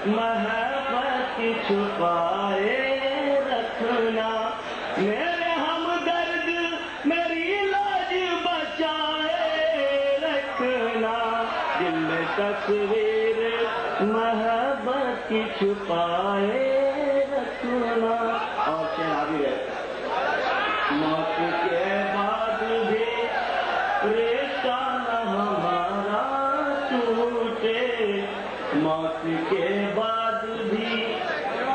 محبت چھپائے رکھنا، میرے ہمدرد میری لاج بچائے رکھنا، دل میں تصویر محبت کی چھپائے رکھنا۔ اور کیا بھی ہے، موت کے بعد بھی رشتہ نہ ہمارا ٹوٹے، موت کے بعد بھی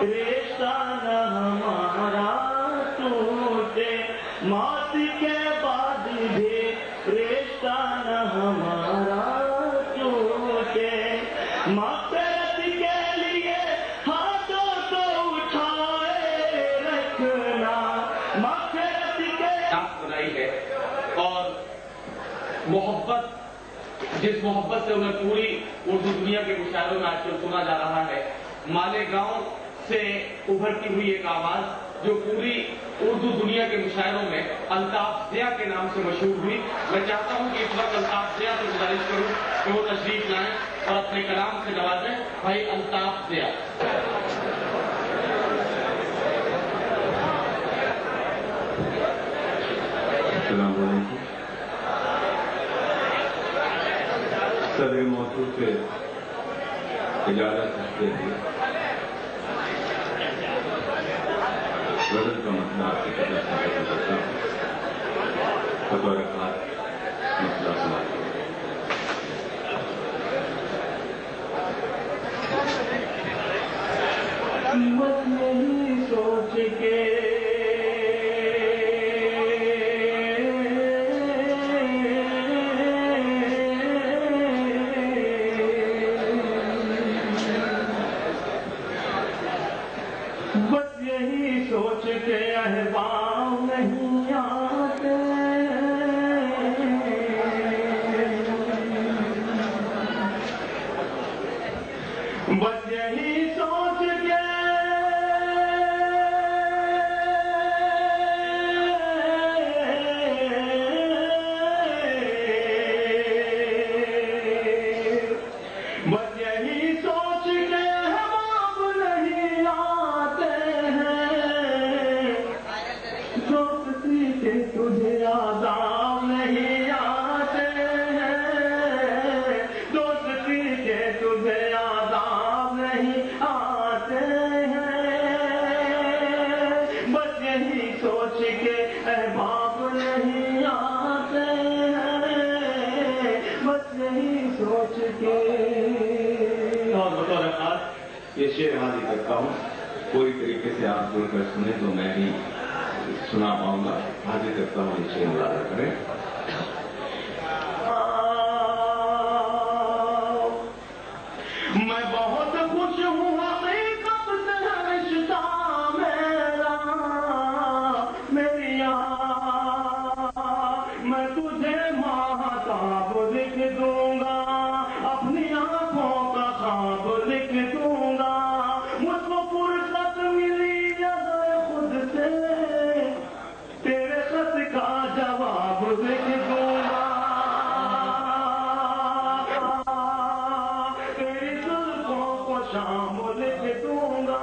رشتہ نہ ہمارا ٹوٹے، موت کے بعد بھی رشتہ نہ ہمارا ٹوٹے، مغفرت کے لیے ہاتھوں کو اٹھائے رکھنا، مغفرت کے بنائی ہے۔ اور محبت، جس محبت سے انہیں پوری اردو دنیا کے مشاعروں میں آج کل سنا جا رہا ہے، مالیگاؤں سے ابھرتی ہوئی ایک آواز جو پوری اردو دنیا کے مشاعروں میں الطاف ضیاء کے نام سے مشہور ہوئی۔ میں چاہتا ہوں کہ اس وقت الطاف ضیاء سے گزارش کروں کہ وہ تشریف لائیں اور اپنے کلام سے نوازیں۔ بھائی الطاف ضیاء۔ السلام علیکم۔ صدر موصوف سے اجازت رکھتے ہوئے غزل کا مسئلہ آپ کی طرف سے کرتا ہوں، بطور خاص مسئلہ سماج بس یہی سوچ کے سوچ کے احباب نہیں آتے، بس یہی سوچ کے تجھے عذاب نہیں آتے ہیں، دوستی کے تجھے عذاب نہیں آتے ہیں، بس یہی سوچ کے احباب نہیں آتے ہیں، بس یہی سوچ کے۔ اور بطور خاص یہ شعر حاضر کرتا ہوں، پوری طریقے سے آپ سن کر سنیں تو میں بھی سنا پاؤں گا۔ حاضر کرتا ہوں، اسے ملاحظہ کریں۔ میں بہت خوش ہوں حقیقت سے رشتہ میرا، میری میں تجھے ماہتاب لکھ دوں گا، اپنی آنکھوں کا خواب لکھ دوں گا، مجھ کو فرصت ملی اگر خود سے تیرے خط کا جواب لکھ دوں گا، تیری زلفوں کو شام لکھ دوں گا،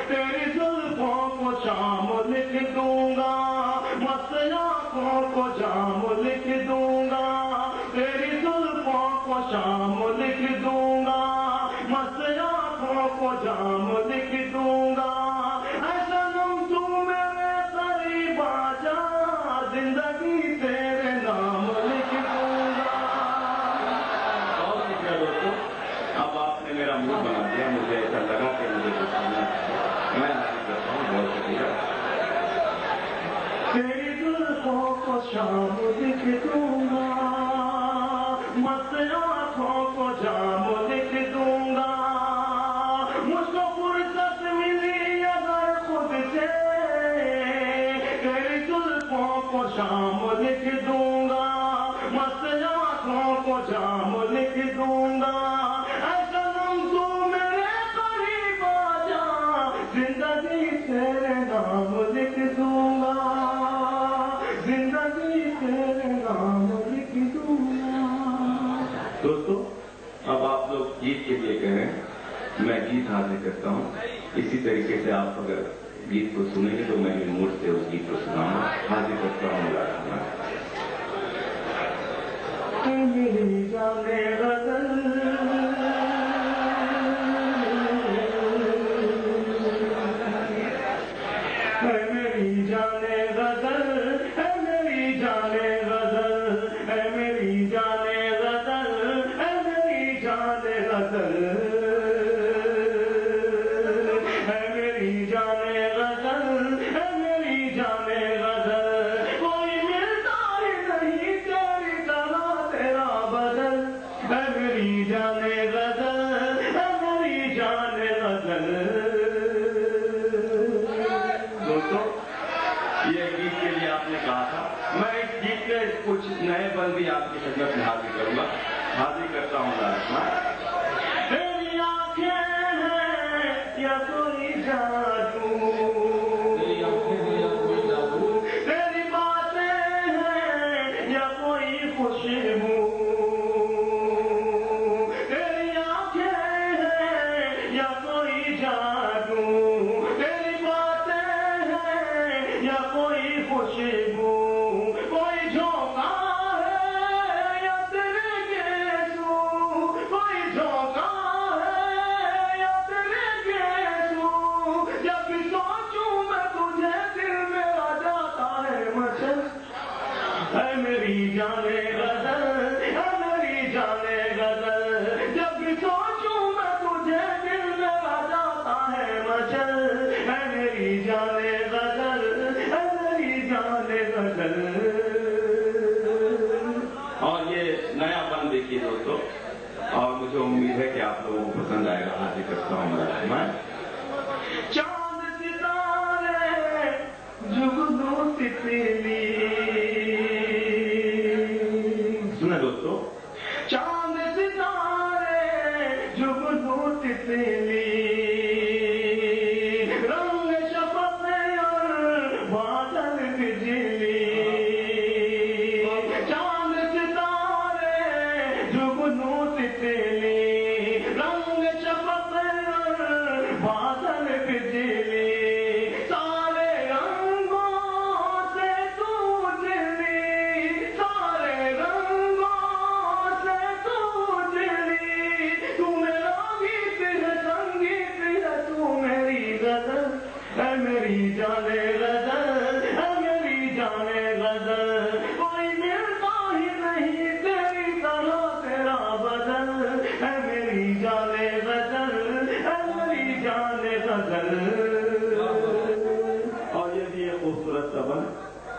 تیری زلفوں کو شام لکھ دوں گا، مست آنکھوں کو جام لکھ دوں گا، تیری زلفوں کو شام لکھ دوں گا، مست آنکھوں کو جام لکھ دوں گا، ایسا نم تو میرے قریب آ جا، زندگی تیرے نام لکھ دوں گا۔ اور شکریہ دوستوں، اب آپ نے میرا موڈ بنا دیا، مجھے ایسا لگا کہ مجھے کچھ سننا ہے، میں حاضر کرتا ہوں۔ بہت شکریہ۔ تیری زلفوں کو شام لکھ دوں گا، مست آنکھوں کو جام لکھ دوں گا، مجھ کو فرصت ملی اگر خود سے تیری زلفوں کو شام لکھ دوں گا، مست آنکھوں کو جام لکھ دوں گا، ایسا نم تو میرے قریب آ جا، زندگی تیرے نام لکھ دوں گا، زندگی تیرے نام لکھ دوں گا۔ دوستو اب آپ لوگ लिए कह रहे हैं, मैं गीत हाजिर करता हूँ। इसी तरीके से आप अगर गीत को सुनेंगे तो मैं भी मूड से उस गीत को सुनाऊंगा। हाजिर करता हूँ मेरी जाने गजल मेरी जाने गजल मेरी जाने गजल मेरी जाने गजल मेरी जाने गजल मेरी जाने गजल मेरी जाने गजल कोई मिलता ही नहीं तेरी तरह तेरा बदल मेरी जाने गजल मेरी जाने गजल। दोस्तों, ये गीत के लिए आपने कहा था, मैं इस गीत के कुछ नए बंद भी आपकी खिदमत में हाजिर करूंगा। हाजिर करता हूँ लाजमा। तेरी आंखें हैं या कोई जादू, तेरी आंखें हैं या कोई जादू, तेरी बातें हैं या कोई खुशबू, तेरी आंखें हैं या कोई जादू, तेरी बातें हैं या कोई खुशबू, कोई झोंका है या तेरे गेसू, कोई झोंका है या तेरे गेसू, जब भी सोचूं मैं तुझे दिल मेरा जाता है मचल है मेरी जाने गजल है मेरी जाने गजल, जब भी सोचूं मैं तुझे दिल मेरा जाता है मचल है मेरी जाने गजल है मेरी जाने गजल। और ये नया बंद देखिए दोस्तों, और मुझे उम्मीद है कि आप लोगों को पसंद आएगा। हाजिर करता हूँ लाजमा। चांद सितारे जुगनू तितली, सुना दोस्तों, चांद सितारे जुगनू तितली, रंग शफक और बादल बिजली, चांद सितारे जुगनू तितली, रंग शफक और बादल बिजली, सारे रंगों से तू उजली, सारे रंगों से तू उजली, तू मेरा गीत है संगीत है तू मेरी गजल है मेरी जाने गजल है मेरी जाने गजल, कोई मिलता ही नहीं तेरी तरह तेरा बदल है मेरी जाने गजल है मेरी जाने गजल। और ये भी एक खूबसूरत सबन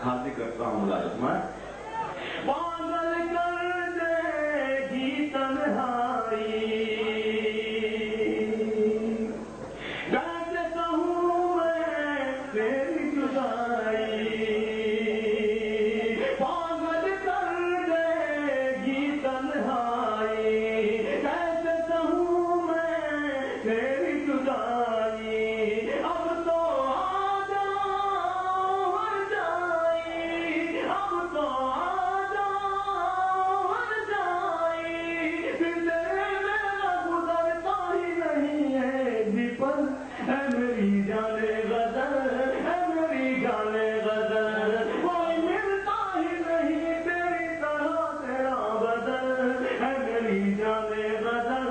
हाजिर करता हूँ लाजमा। पागल कर देगी तन्हाई, कैसे कहूँ मैं तेरी जुदाई, पागल कर देगी तन्हाई, कैसे कहूँ मैं तेरी जुदाई, अब तो आ जाओ हर जाई, अब तो आ जाओ हर जाई, फिर तेरे मेरा गुजरता ही नहीं है दीपन है मेरी जाने गजल है मेरी जाने गजल, कोई मिलता ही नहीं तेरी तरह तेरा बदल है मेरी जाने गजल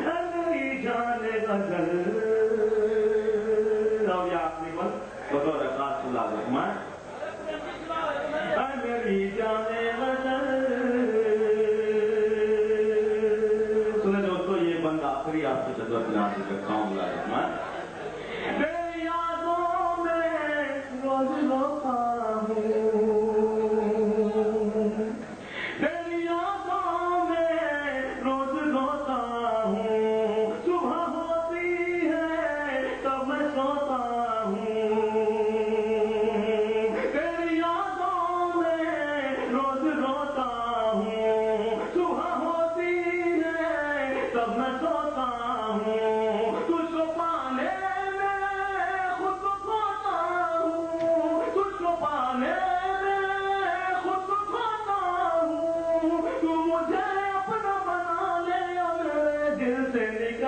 है मेरी जाने गजल। अब ये आखिरी बंद बतौर खास लाजमा। है मेरी जाने गजल। सुने दोस्तों, ये बंद आखिरी आपकी खिदमत में हाजिर करता हूँ लाजमा। तेरी यादों में रोज रोता हूँ, तेरी यादों में रोज रोता हूँ, सुबह होती है तब मैं सोता हूँ, तेरी यादों में रोज रोता हूँ, सुबह होती है तब मैं सोता हूँ, तुझको पाने में खुद को खोता हूँ, तुझको पाने में खुद को खोता हूँ, तू मुझे अपना बना ले और मेरे दिल से निकाल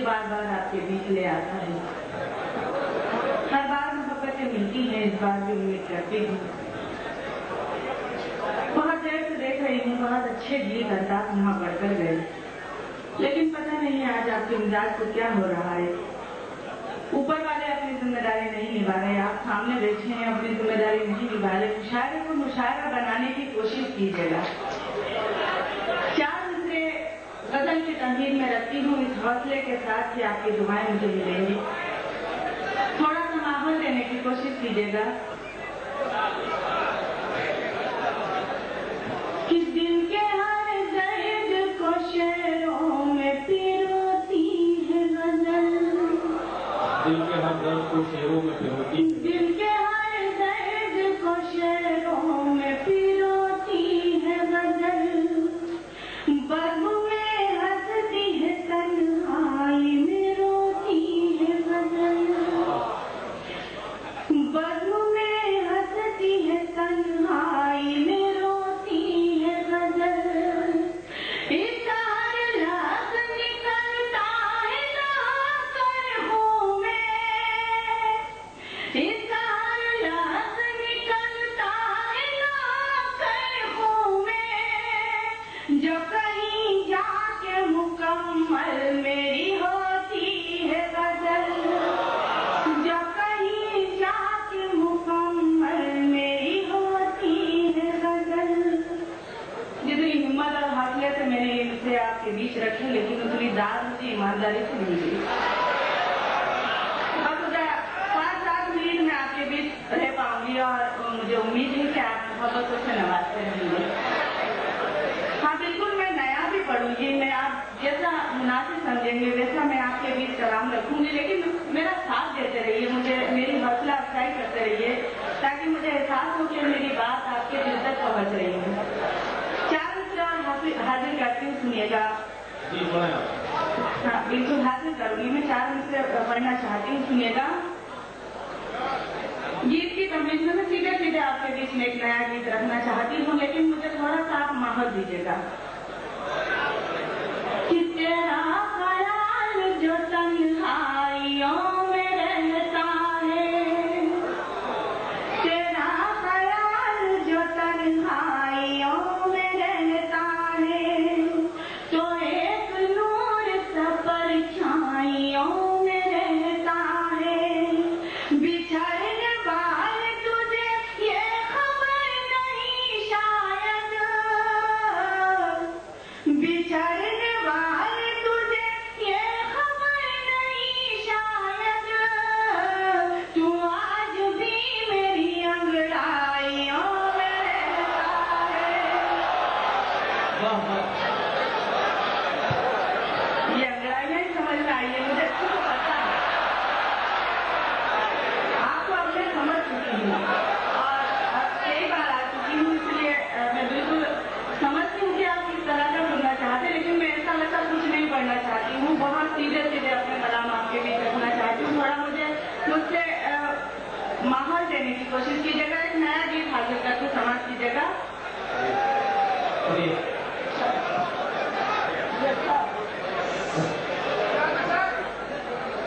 बार बार आपके बीच ले आता है। हर बार मोहब्बतें मिलती हैं, इस बार भी उम्मीद करती हूँ। बहुत देर से देख रही हूँ, बहुत अच्छे गीत अंदाज वहाँ बढ़कर गए, लेकिन पता नहीं आज आपके मिजाज को क्या हो रहा है। ऊपर वाले अपनी जिम्मेदारी नहीं निभा रहे, आप सामने बैठे हैं, अपनी जिम्मेदारी नहीं निभा रहे। मुशायरे को मुशायरा बनाने की कोशिश कीजिएगा। चार मिसरे गजल की तहमीर में रखती हूँ इस हौसले के साथ कि आपकी दुआएं मुझे मिलेंगी। थोड़ा सा माहौल देने की कोशिश कीजिएगा। किस दिन के हर दर्द को शेरों में पिरोती है गजल, दिल के हर दर्द को शेरों में पिरोती है, दिल के हर दर्द को शेरों में पिरोती है गजल। बज़्म में हंसती है तन्हाई में रोती है गजल, बज़्म में हंसती है तन्हाई में रोती है गजल। इसका हर लफ्ज़ निकलता है लाकर हूँ मैं, इसका हर लफ्ज़ निकलता है लाकर हूँ मैं, जो कहीं जाके मुकम्मल मेरी होती है गजल, जो कहीं जाके मुकम्मल मेरी होती है गजल। जितनी हिम्मत और हौसले से मैंने इनसे आपके बीच रखे, लेकिन उतनी दाद मुझे ईमानदारी से नहीं मिली। अब मुझे 5-7 मिनट में आपके बीच रह पाऊंगी और मुझे उम्मीद है कि आप मोहब्बतों से नवाजते रहेंगे। हाँ बिल्कुल, मैं नया भी पढ़ूंगी, मैं आप जैसा मुनासिब समझेंगे वैसा मैं आपके बीच कलाम रखूंगी, लेकिन मेरा साथ देते रहिए, मुझे मेरी हौसला अफजाई करते रहिए, ताकि मुझे एहसास हो कि मेरी बात आपके दिल तक पहुंच रही है। 4 मिसरे और हाजिर करती हूँ, सुनिएगा। हाँ बिल्कुल हाजिर करूंगी, मैं 4 मिसरे पढ़ना चाहती हूँ, सुनिएगा। गीत की तमीज में मैं सीधे सीधे आपके बीच में एक नया गीत रखना चाहती हूँ, लेकिन मुझे थोड़ा सा आप माहौल दीजिएगा। कि तेरा ख्याल जो तन्हाइयों में रहता है, तेरा ख्याल जो तन्हाइयों में रहता है, तो एक नूर सा परछाइयों में रहता है। बिछड़ने वाले तुझे ये खबर नहीं शायद, बिछड़ने वाले तुझे ये खबर नहीं शायद, तू आज भी मेरी अंगड़ाइयों में रहता है। ये अंगड़ाइयाँ ही समझ में आई है, मुझे खुद पता है, आपको अपने समझ चुकी हूँ और कई बार आ चुकी हूँ, इसलिए मैं बिल्कुल समझती हूँ कि आप किस तरह का सुनना चाहते हैं, लेकिन मैं ऐसा वैसा कुछ नहीं पढ़ना चाहती हूँ। बहुत सीधे सीधे अपने कलाम आपके बीच रखना चाहती हूँ। थोड़ा मुझसे माहौल देने की कोशिश कीजिएगा। एक नया गीत हाजिर करके समाप्त कीजिएगा।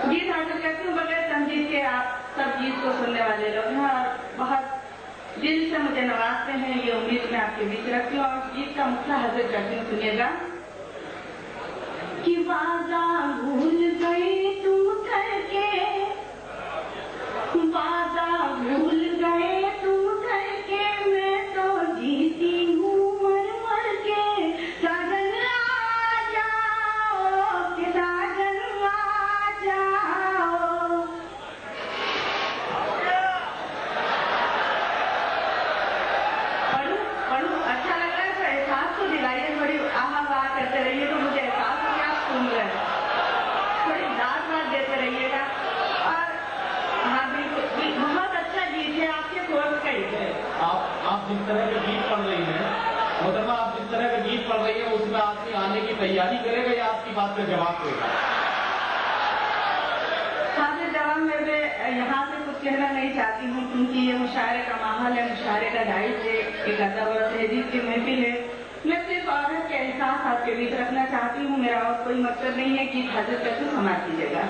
गीत हाजिर करती हूँ, बगैर तमजीद के आप सब गीत को सुनने वाले लोग हैं और बहुत दिल से मुझे नवाजते हैं, ये उम्मीद मैं आपके बीच रखती हूँ। और गीत का मुखड़ा हाजिर करती हूँ, सुनिएगा। कि वादा भूल गई तुम करके, वादा भूल गए तुम करके, मैं तो जीती हूँ मर मर के। साजन आ जाओ कि साजन आ जाओ, पढ़ू अच्छा लग रहा है तो एहसास को दिलाइए, थोड़ी आहा वाह करते रहिए तो मुझे एहसास हो कि आप सुन रहे हैं, थोड़ी दाद वाद देते रहिएगा। और हाँ बिल्कुल बहुत अच्छा गीत है, आपके कोर्स का ही है। आप जिस तरह के गीत पढ़ रही हैं, मतलब आप जिस तरह के गीत पढ़ रही हैं उसमें आदमी आने की तैयारी करेगा या आपकी बात का जवाब देगा? हाजिर जवाब मैं यहाँ से कुछ कहना नहीं चाहती हूँ, क्योंकि ये मुशायरे का माहौल है, मुशायरे का दायित्व है, एक अदब और तहजीब की महफिल है। मैं सिर्फ औरत के एहसास आपके बीच रखना चाहती हूँ। मेरा और कोई मकसद नहीं है कि हजरत कैसे क्षमा कीजिएगा।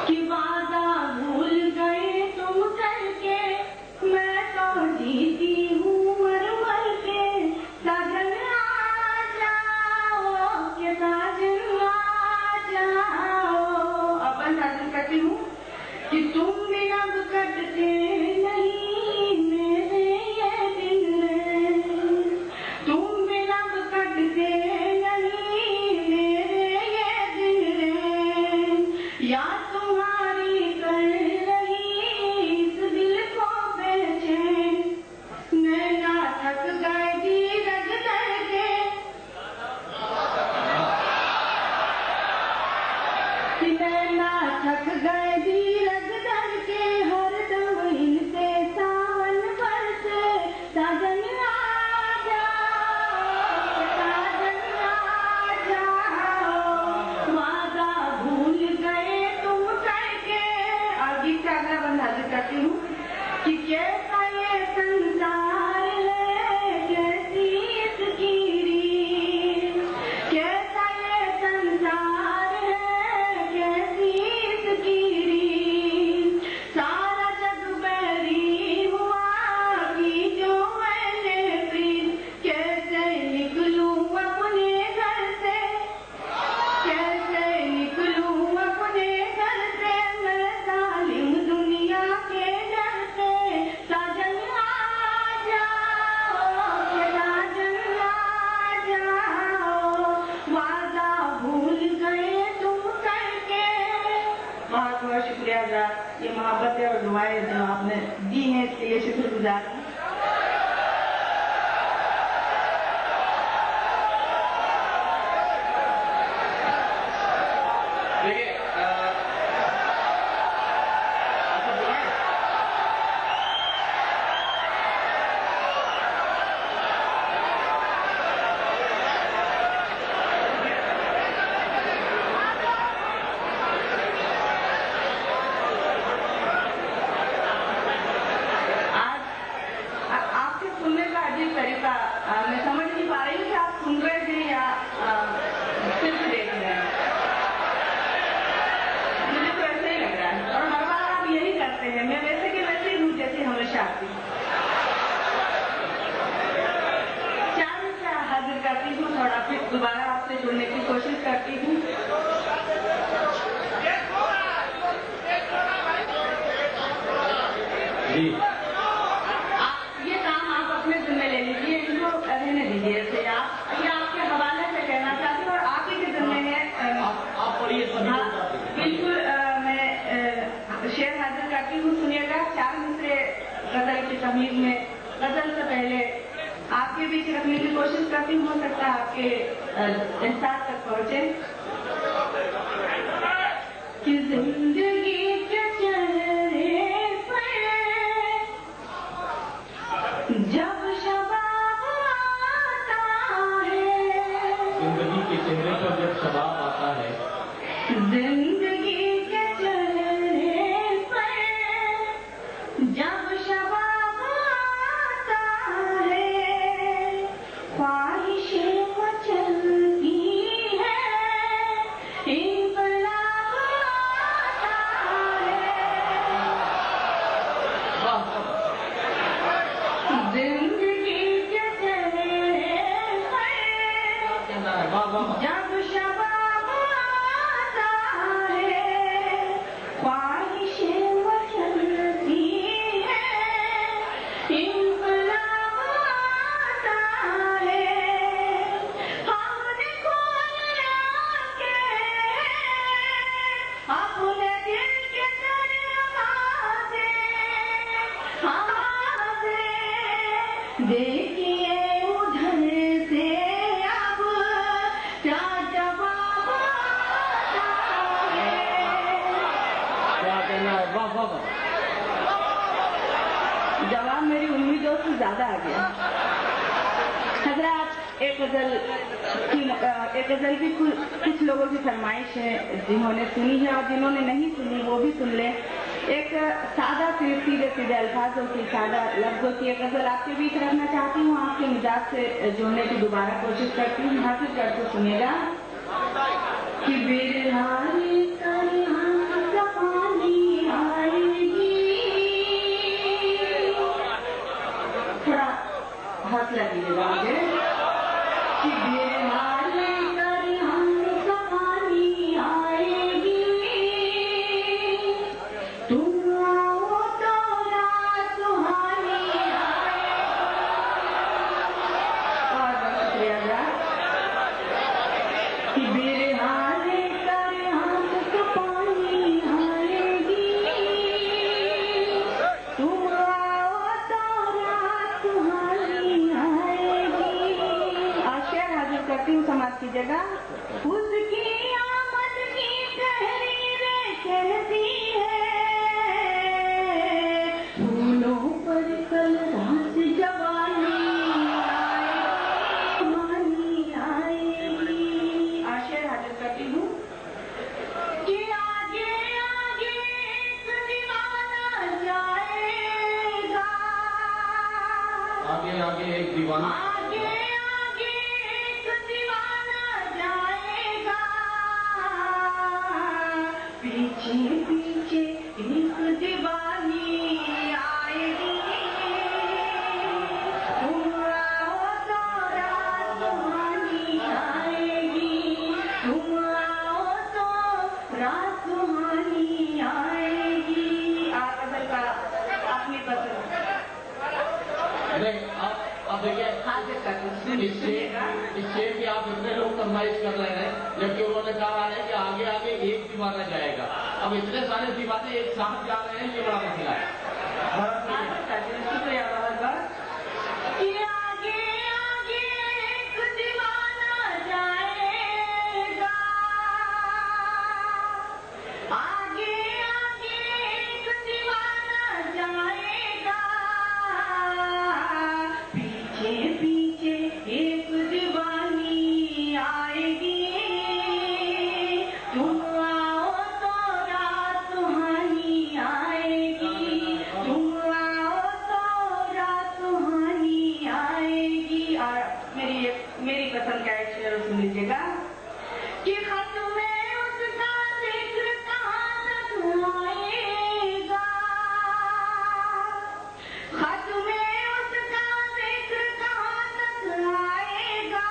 कि वादा भूल गए तुम करके, मैं तो जीती हूँ मर मर के। साजन आ जाओ के साजन आ जाओ। अपन साजन करती हूँ कि तुम भी अब कटते नहीं मेरे ये दिन, तुम भी अब कटते नहीं मेरे ये दिन। या तुम्हारी कर रही इस दिल को बेचैन, नैना थक गए धीरज करके। नैना थक गए धीरज करके, हर दम इनसे सावन बरसे। साजन आ जाओ, साजन आ जाओ। वादा भूल गए तुम करके। और गीत का अगला बंद हाजिर करती हूँ कि कैसा ये संसार है, कैसी इसकी रीत। कैसा ये संसार है, कैसी इसकी रीत। सारा जग बैरी हुआ कि जो मैंने प्रीत। कैसे निकलूं अपने घर से, कैसे निकलूं अपने घर से। मैं जालिम दुनिया के डर से। साजन आ जाओ के साजन आ जाओ। वादा भूल गए तुम करके। बहुत बहुत शुक्रिया हज़रात, ये मोहब्बत और दुआएं जो आपने दी हैं इसके लिए शुक्रगुजार हूँ। देखिए आपको बुलाएं? आज आपके सुनने का अजीब तरीका, मैं समझ नहीं पा रही हूँ कि आप सुन रहे थे या सिर्फ देख रहे हैं। मुझे तो ऐसे ही लग रहा है और हर बार आप यही करते हैं। मैं वैसे कि वैसे ही हूँ जैसे हमेशा आती हूँ। चांद से हाजिर करती हूँ, थोड़ा फिर दोबारा आपसे जुड़ने की कोशिश करती हूँ। जी ये काम आप अपने जिम्मे ले लीजिए, इनको रहने दीजिए। ऐसे आप ये आपके हवाले से कहना चाहती हूँ और आप ही के जिम्मे है। आप पढ़िए सभी हाँ, लोग आप देखिए। बिल्कुल। मैं शेर हाजिर करती हूँ, सुनिएगा। 4 मिसरे गजल की तमीज में गजल से पहले आपके बीच रखने की कोशिश करती हूँ। हो सकता है आपके एहसास तक पहुँचे। कि जिंदगी के चेहरे पर जब शबाब आता है, जिंदगी के चेहरे पर जब शबाब आता है, जिंदगी के चेहरे पर जब शबाब आता है, ख्वाहिशें मचलती है, इंकलाब आता है। जिंदगी के चेहरे पर जब शबाब आता है, ख्वाहिशें मचलती है, इंकलाब आता है। हमने खोल के अपने दिल के दरवाजे, देखिए उधर से अब क्या जवाब आता है। क्या कहना है? वाह वाह वाह। जवाब मेरी उम्मीदों से ज्यादा आ गया। हजरात, एक गजल भी कुछ लोगों की फरमाइश है, जिन्होंने सुनी है और जिन्होंने नहीं सुनी वो भी सुन लें। एक सादा सीधे सीधे अल्फाजों की सादा लफ्जों की एक गजल आपके बीच रखना चाहती हूँ, आपके मिजाज से जोड़ने की दोबारा कोशिश करती हूँ, हासिल करके सुनेगा कि बिरहानी पानी आएगी, थोड़ा हौसला दीजिएगा मुझे कि बिरहानी समाज की जगह उसकी आमद की तहरीरें कहती है, फूलों पर कल रात जवानी आएगी। आशय हाजिर करती हूँ कि आगे आगे एक दीवाना जाएगा, आगे आगे एक दीवाना पीछे पीछे एक दीवानी आएगी, तुम आओ तो रात सुहानी आएगी, तुम आओ तो रात सुहानी आएगी। आप गजल का अपनी पसंद आप देखिए इस शेर की आप इतने लोग फरमाइश कर रहे हैं, जबकि उन्होंने कहा है कि आगे आगे एक दीवाना जाएगा। अब इतने सारे दीवाने एक साथ जा रहे हैं, ये बड़ा मसला है। शुक्रिया बहुत बहुत। कि आगे आगे एक दीवाना जाएगा, आगे आगे एक दीवाना जाएगा, पीछे पीछे एक दीवानी आएगी, तुम आओ तो रात सुहानी आएगी, तुम आओ तो रात सुहानी आएगी। और मेरी पसंद का एक शेर सुन लीजिएगा कि खत में उसका जिक्र कहाँ तक आएगा, खत में उसका जिक्र कहाँ तक आएगा,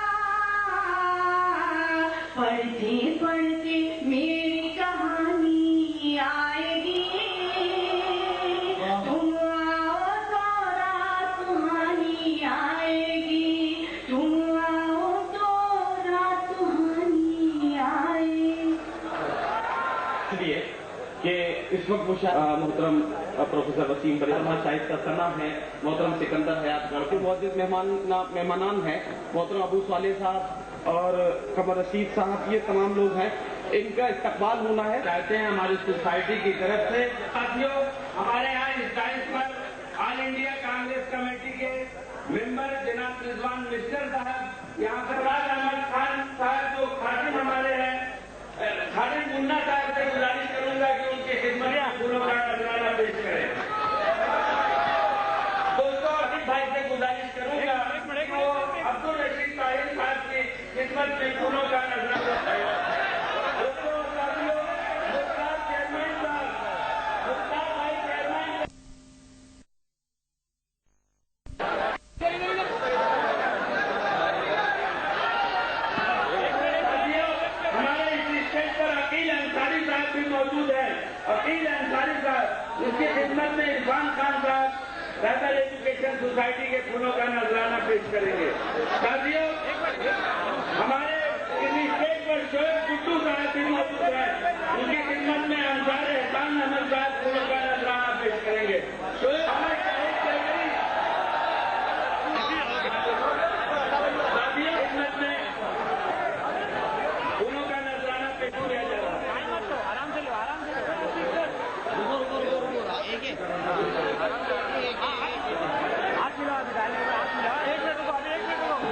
पढ़ते पढ़ते मेरी कहानी आएगी, तुम आओ तो रात सुहानी आएगी, तुम आओ तो रात सुहानी आएगी। इसलिए कि इस वक्त मोहतरम प्रोफेसर वसीम बरेलवा शाहिद का सना है, मोहतरम सिकंदर हयातगढ़ के मौजूद मेहमानान हैं, मोहतरम अबू साले साहब और कमर रशीद साहब, ये तमाम लोग हैं, इनका इस्तकबाल होना है चाहते हैं हमारी सोसाइटी की तरफ से। साथियों, हमारे यहाँ इस डाइस पर ऑल इंडिया कांग्रेस कमेटी के मेंबर जनाब रिजवान मिस्टर साहब, यहाँ पर राज अहमद खान साहब जो खातिन हमारे हैं, खालिद मुन्ना साहब से गुजारिश करूंगा कि उनकी खिदमत में फूलों का नजराना पेश करें। दोस्तों, अजीत भाई से गुजारिश करूंगा कि वो अब्दुल रशीद ताहिर साहब की खिदमत में फूलों का नजराना पेश करें। दोस्तों, साथियों, मुख्तार चेयरमैन साहब, मुख्तार भाई चेयरमैन, हमारे इस स्टेज पर अकील अंसारी साहब भी मौजूद है। अकील अंसारी साहब, उसकी खिदमत में इरफान खान साहब बेहतर एजुकेशन सोसाइटी के फूलों का नजराना पेश करेंगे। साथियों, हमारे इस स्टेज पर शोएब गुड्डू साहब भी मौजूद है, उनकी खिदमत में अंसार एहसान अहमद साहब फूलों का नजराना पेश करेंगे। शोएब अहमद शाहिद चौधरी साथियों खिदमत में फूलों का नजराना पेश किया जा रहा है। आराम से लो, आराम से लो। हाथ मिला, हाथ मिला, एक मिनट रुको, अभी एक मिनट रुको।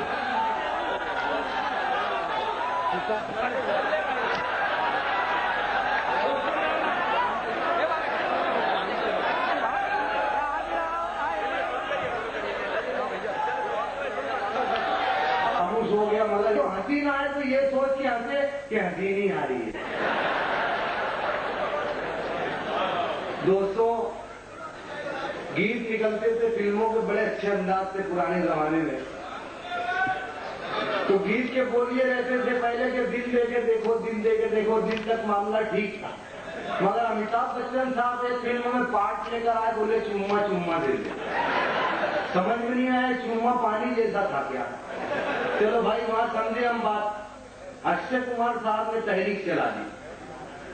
दोस्तों, गीत निकलते थे फिल्मों के बड़े अच्छे अंदाज से पुराने जमाने में। तो गीत के बोलिए रहते थे पहले के दिल दे के देखो, दिल दे के देखो, दिल तक मामला ठीक था। मगर अमिताभ बच्चन साहब एक फिल्म में पार्ट लेकर आए, बोले चुम्मा चुम्मा दे दे। समझ में नहीं आया चुम्मा पानी जैसा था क्या। चलो भाई वहां समझे हम बात। अक्षय कुमार साहब ने तहरीक चला दी,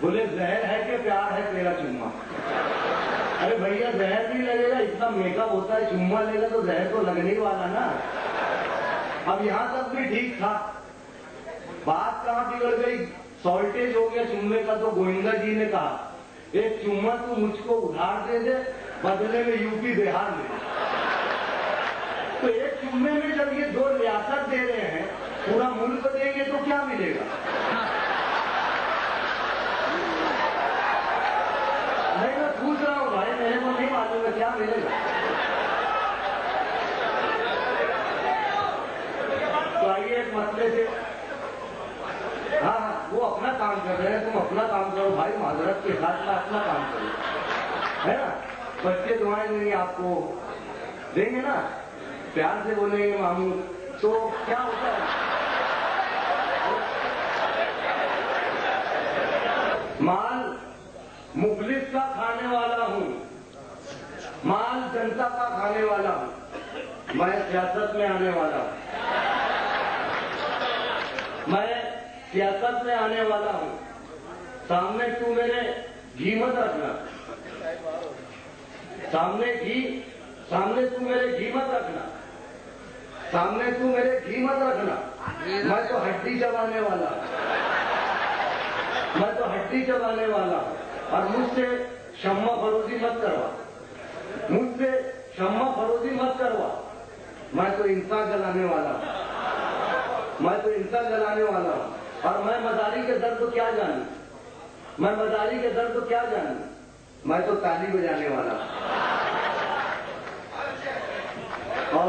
बोले जहर है कि प्यार है तेरा चुम्मा। अरे भैया जहर नहीं लगेगा, इतना मेकअप होता है, चुम्मा लेगा तो जहर तो लगने ही वाला ना। अब यहां तक भी ठीक था, बात कहां बिगड़ गई, शॉर्टेज हो गया चुम्मे का। तो गोविंदा जी ने कहा एक चुम्मा तू मुझको उधार दे दे, बदले में यूपी बिहार में। तो एक चुम्मे में जब ये दो रियासत दे रहे हैं, पूरा मुल्क देंगे तो क्या मिलेगा। नहीं मैं पूछ रहा हूं भाई, मेरे को नहीं मालूम है क्या मिलेगा। तो आइए एक मसले से, हाँ हाँ वो अपना काम कर रहे हैं, तुम अपना काम करो भाई, माजरत के साथ में अपना काम करो, है ना। बच्चे दुआएं देंगे आपको, देंगे ना, प्यार से बोलेंगे मामू, तो क्या होता है। माल मुखलिस का खाने वाला हूं, माल जनता का खाने वाला हूं, मैं सियासत में आने वाला हूं, मैं सियासत में आने वाला हूं। सामने तू मेरे घी मत रखना, सामने तू मेरे घी मत रखना, सामने तू मेरे घी मत रखना। मैं तो हड्डी चबाने वाला, मैं तो हड्डी चबाने वाला। और मुझसे शम्मा फरोजी मत करवा, मुझसे शम्मा फरोजी मत करवा। मैं तो इंसान जलाने वाला हूं, मैं तो इंसान जलाने वाला हूं। और मैं मदारी के दर्द को क्या जानू, मैं मदारी के दर्द को क्या जानू, मैं तो ताली बजाने वाला हूं। और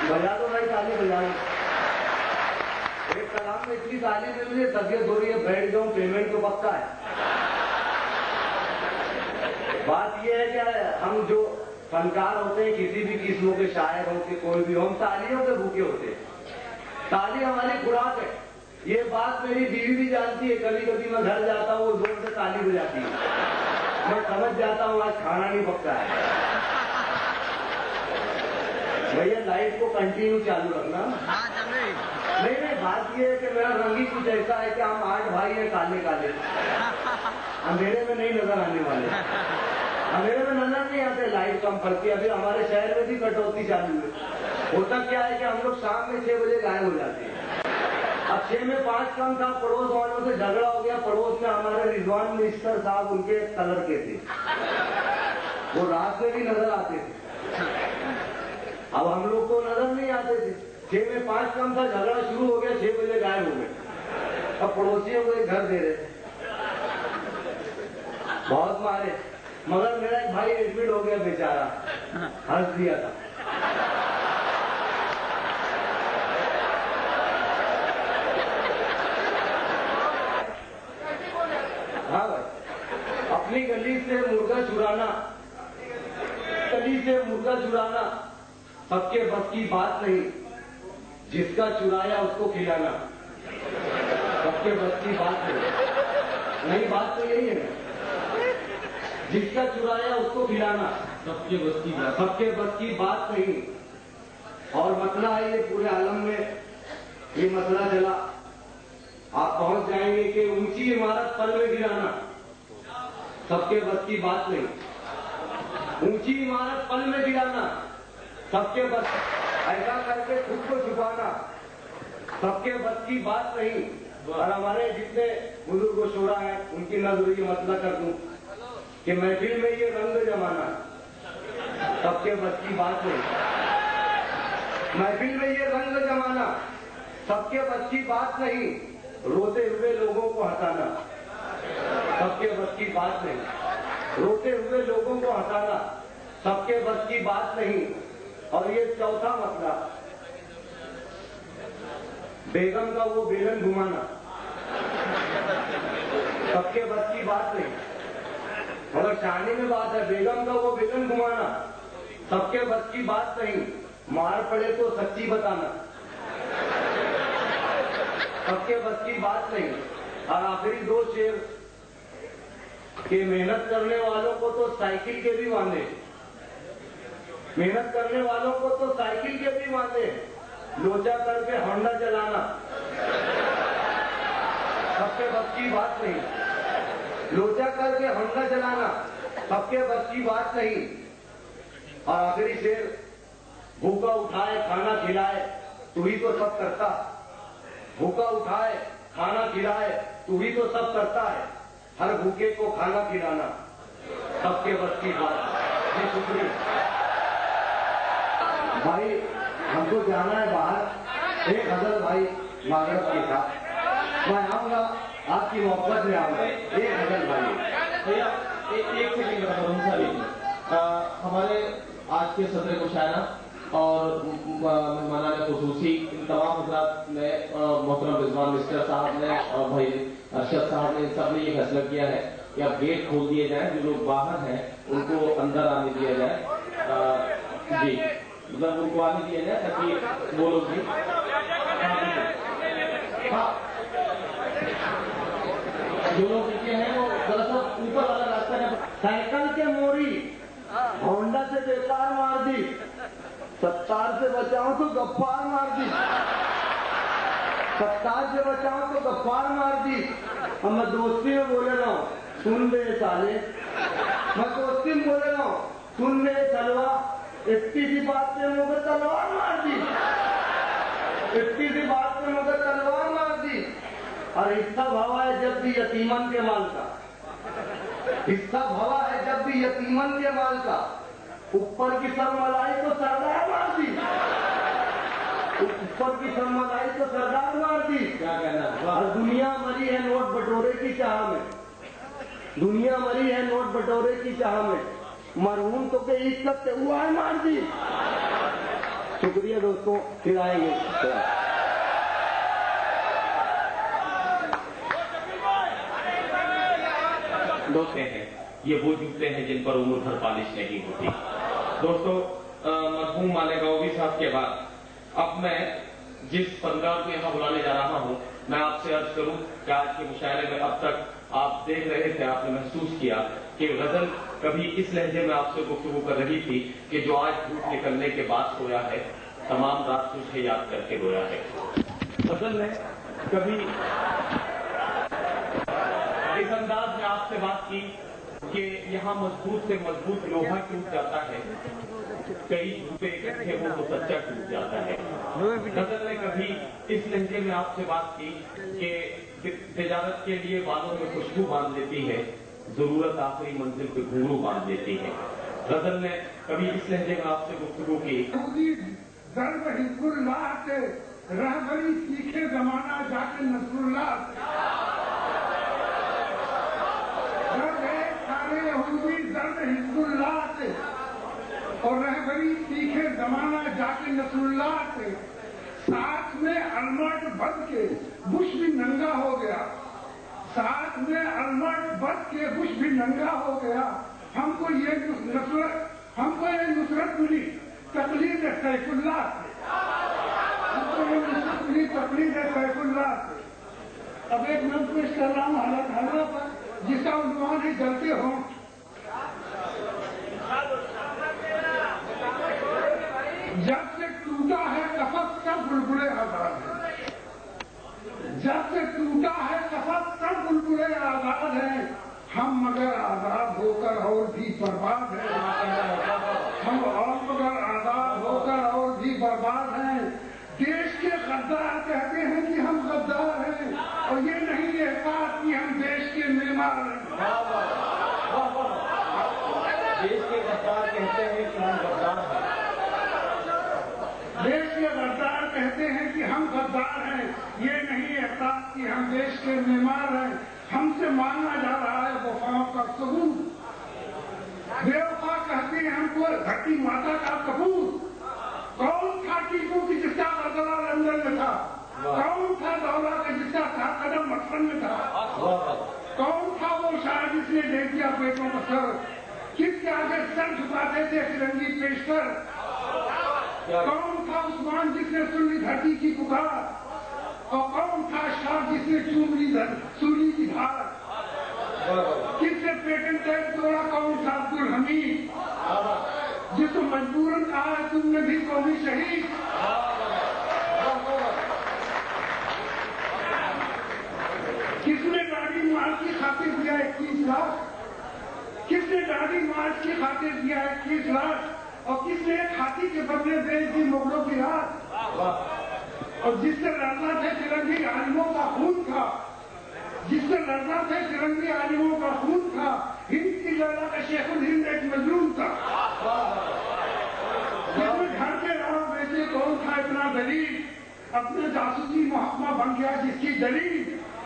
बजा दो भाई, ताली बजाओ। एक कलाम में इतनी ताली मिल रही है, तबियत हो रही है, बैठ जाऊं, पेमेंट तो पक्का है। बात यह है कि हम जो फनकार होते हैं, किसी भी किस्मों के शायर हो के कोई भी हो, हम तालियों के भूखे होते हैं। ताली हमारी खुराक है, ये बात मेरी बीवी भी जानती है। कभी कभी मैं घर जाता हूँ, वो जोर से ताली बजाती है, मैं समझ जाता हूँ आज खाना नहीं पकता है। भैया लाइट को कंटिन्यू चालू रखना। नहीं, बात ये है कि मेरा रंग ही कुछ ऐसा है कि हम 8 भाई हैं काले काले, अंधेरे में नहीं नजर आने वाले, अंधेरे में नजर नहीं आते, लाइट कम पड़ती है। अभी हमारे शहर में भी कटौती चालू है। होता क्या है कि हम लोग शाम में 6 बजे गायब हो जाते हैं। अब 6 में 5 कम था, पड़ोस वालों से झगड़ा हो गया। पड़ोस में हमारे रिजवान मिनिस्टर साहब, उनके कलर के थे, वो रात में भी नजर आते थे। अब हम लोग को नजर नहीं आते थे। 6 में 5 कम था, झगड़ा शुरू हो गया, 6 बजे गायब हो गए। अब पड़ोसियों को एक घर दे रहे, बहुत मारे, मगर मेरा एक भाई एडमिट हो गया बेचारा, हंस दिया था। हाँ भाई, अपनी गली से मुर्गा चुराना, गली से मुर्गा चुराना सबके बस की बात नहीं, जिसका चुराया उसको खिलाना सबके बस की बात नहीं। बात तो यही है, जिसका चुराया उसको खिलाना सबके बस की बात नहीं। और मसला है ये पूरे आलम में, ये मसला चला, आप पहुंच जाएंगे कि ऊंची इमारत पल में गिराना सबके बस की बात नहीं। ऊंची इमारत पल में गिराना सबके बस, ऐसा करके खुद को छुपाना सबके बस की बात नहीं। और हमारे जितने बुजुर्ग शोरा हैं, उनकी नजर ये मसला कर दूं कि महफिल में ये रंग जमाना सबके बस की बात नहीं। महफिल में ये रंग जमाना सबके बस की बात नहीं। रोते हुए लोगों को हंसाना सबके बस की बात नहीं। रोते हुए लोगों को हंसाना सबके बस की बात नहीं। और ये चौथा मसला, बेगम का वो बेलन घुमाना सबके बस की बात नहीं। मगर शानी में बात है, बेगम का वो बेगम घुमाना सबके बस की बात नहीं। मार पड़े तो सच्ची बताना सबके बस की बात नहीं। और आखिरी दो शेर कि मेहनत करने वालों को तो साइकिल के भी वांदे, मेहनत करने वालों को तो साइकिल के भी वांदे, लोचा करके होंडा चलाना सबके बस की बात नहीं। लोचा करके होंडा चलाना सबके बस की बात नहीं। और आखिरी शेर, भूखा उठाए खाना खिलाए तू ही तो सब करता, भूखा उठाए खाना खिलाए तू ही तो सब करता है, हर भूखे को खाना खिलाना सबके बस की बात। जी शुक्रिया भाई, हमको जाना है बाहर। एक गजल भाई मागरत के साथ मैं आऊंगा, आपकी मोहब्बत में आऊंगा। एक गजल भाई। भैया एक सेकेंड हमारे आज के सदर मुशायरा और मेहमानान खुसूसी इन तमाम हजरात ने, मोहतरम रिजवान मिस्टर साहब ने और भाई अरशद साहब ने, सब ने ये फैसला किया है कि अब गेट खोल दिए जाए, जो लोग बाहर हैं उनको अंदर आने दिया जाए। जी मतलब उनको आने दिया जाए ताकि वो लोग भी जो लोग नीचे हैं वो दरअसल ऊपर वाला रास्ता है। साइकिल के मोरी होंडा से बेकार मार दी, 70 से बचाओ तो गफ्फार मार दी, 70 से बचाओ तो गफ्फार मार दी। अब मैं दोस्ती में बोले रहा हूँ, सुन बे साले, मैं दोस्ती में बोले रहा हूँ, सुन बे सलवा, इतनी सी बात पे मुझे तलवार मार दी, इतनी सी बात पे मुझे तलवार मार दी। और हिस्सा भवा है जब भी यतीमन के माल का, हिस्सा भवा है जब भी यतीमन के माल का, ऊपर की सरमलाई तो सरदार मार दी, ऊपर की सरमलाई तो सरदार मार दी। क्या कहना? और दुनिया मरी है नोट बटोरे की चाह में, दुनिया मरी है नोट बटोरे की चाह में, मरहूम तो के इज्जत से हुआ है मार दी। शुक्रिया दोस्तों, फिर आएंगे। दोस्त हैं ये वो जूते हैं जिन पर उम्र भर पालिश नहीं होती। दोस्तों मरहूम मालेगांवी साहब के बाद अब मैं जिस फनकार को यहाँ बुलाने जा रहा हूँ, मैं आपसे अर्ज करूँ कि आज के मुशायरे में अब तक आप देख रहे थे, आपने महसूस किया कि गजल कभी इस लहजे में आपसे गुफ्तगू कर रही थी कि जो आज धूप निकलने के बाद सोया है, तमाम रात तुझे याद करके रोया है। गजल ने कभी इस अंदाज में आपसे बात की कि यहाँ मजबूत से मजबूत लोहा टूट जाता है, कई झूठे इकट्ठे हो तो सच्चा टूट जाता है। गजल ने कभी इस लहजे में आपसे बात की कि तिजारत के लिए बालों में खुशबू बांध देती है, जरूरत आखिरी मंजिल पे घुंघरू बांध देती है। गजल ने कभी इस लहजे में आपसे गुफ्तगू की, रहबरी सीखे जमाना जाके नसरुल्लाह सारे यहूदी दर्द हिजबुल्लाह से, और रहबरी सीखे जमाना जाके नसरुल्लाह से, साथ में अलमट बद के बुश भी नंगा हो गया, साथ में अलमट बद के बुश भी नंगा हो गया। हमको ये नुसरत मिली तकलीद सैफुल्लाह से, हमको ये नुसरत मिली तकलीद सैफुल्लाह से। अब एक मंत्र पेश कर रहा हूँ हालत हलवा पर, जिसका उन्वान है जलते हो। जब से टूटा है कफस सब बुलबुले आजाद हैं, जब से टूटा है कफस सब बुलबुले आजाद हैं, हम मगर आजाद होकर और भी बर्बाद हैं, हम और मगर आजाद होकर और भी बर्बाद हैं। देश के गद्दार कहते हैं कि हम गद्दार हैं, और ये नहीं एहसास कि हम देश के मेहमान हैं। देश के गद्दार कहते हैं कि हम गद्दार हैं, देश के गद्दार कहते हैं कि हम गद्दार हैं, ये नहीं एहसास कि हम देश के मेहमान हैं। हमसे मांगा जा रहा है वफाओं का सबूत, बेवफा कहते हैं हमको धरती माता का कपूर। कौन था टीपू की जिसका बदला लंदन में था, कौन था दौला का जिसका 7 कदम मक्सन में था, कौन था वो शायद किसने दे दिया बेटों को सर? किसके आगे सर झुकाते थे फिरंगी पेशकर? कौन था उस्मान जिसने सुन ली धरती की पुकार? और कौन था शाह जिसने चूम ली सूली की धार? किसने पेटेंट टैक्स तोड़ा? कौन था अब्दुल हमीद जिसको मजबूरन कहा है तुमने भी कौमी शहीद? किसने दाढ़ी मार की खातिर दिया 21 लाख? किसने दाढ़ी मार की खातिर दिया 21 लाख? और किसने एक हाथी के बदले बेच दी मुगलों की रात? और जिससे लड़ना थे फिरंगी आलिमों का खून था, जिससे लड़ना थे फिरंगी आलिमों का खून था, हिंद की लड़ा का शेखुल हिंद एक मजलूम था। जिसने घर के राह बेचे कौन था इतना दलील? अपने जासूसी महकमा बन गया जिसकी दलील।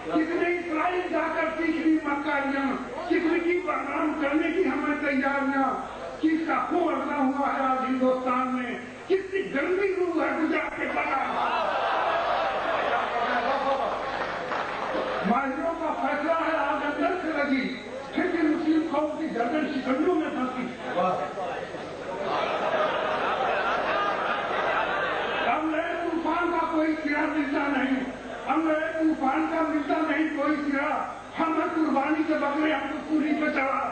किसने इसराइल जाकर सीख ली मक्कारियां? किसने की बदनाम करने की हमें तैयारियां? किसका खून अगला हुआ है आज हिंदुस्तान में? किसकी गंदी रूह है गुजरात के बना? माहिरों का फैसला है आज अंदर से लगी, फिर भी मुस्लिम कौम की गर्दन शिकंजों में फंसी। अब नए तूफान का कोई सिरा मिलता नहीं, अब नए तूफान का मिलता नहीं कोई सिरा। हम कुर्बानी के बकरे हमको सूली पे चढ़ा।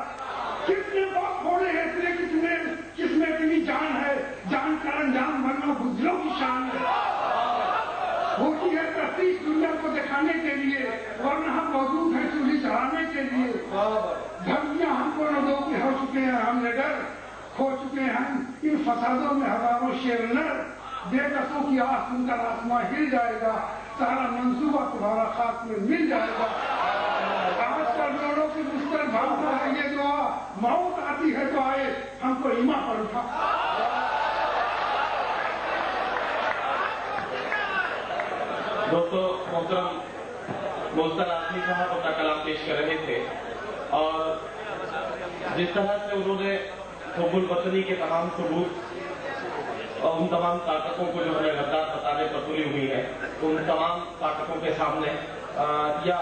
किसने बहुत फोड़े हैं इसलिए किसमें इतनी जान है? जान का अंजाम बनना बुजुर्गों की शान है। होती है तफ्तीश दुनिया को दिखाने के लिए, वरना हम मौजूद हैं सूली चढ़ाने के लिए। धमकियां हमको न दो के हो चुके हैं, हम निडर खो चुके हैं इन फसादों में हजारों शेर नर। बेकसों की आस सुनकर आसमां हिल जाएगा, सारा मंसूबा तुम्हारा खाक में मिल जाएगा। आज करोड़ों की मुश्किल भागता है ये दुआ, मौत आती है तो आए हमको ईमा पर उठा। दोस्तों, मोहतरम मोहतर आजमी साहब अपना कलाम पेश कर रहे थे और जिस तरह से उन्होंने हुब्बुल वतनी के तमाम सबूत और उन तमाम ताकतों को जो हमें गद्दार बताने पर तुली हुई है, उन तमाम ताकतों के सामने या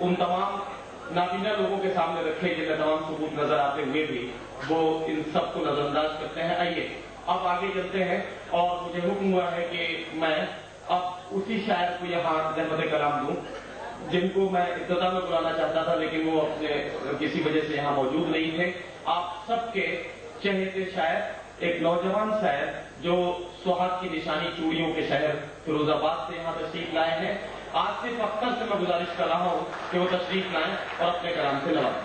उन तमाम नाबीना लोगों के सामने रखे जिन्हें तमाम सबूत नजर आते हुए भी वो इन सबको नजरअंदाज करते हैं। आइए अब आगे चलते हैं और मुझे हुक्म हुआ है कि मैं अब उसी शायर को यहाँ रहमत कलाम दूं जिनको मैं इब्तिदा में बुलाना चाहता था, लेकिन वो अपने किसी वजह से यहाँ मौजूद नहीं थे। आप सबके चहेते शायर, एक नौजवान शायर जो सुहाग की निशानी चूड़ियों के शहर फिरोजाबाद से यहाँ तशरीफ लाए हैं। आसिफ अख्तर से मैं गुजारिश कर रहा हूँ कि वो तशरीफ लाएं और अपने कलाम से नवाजें।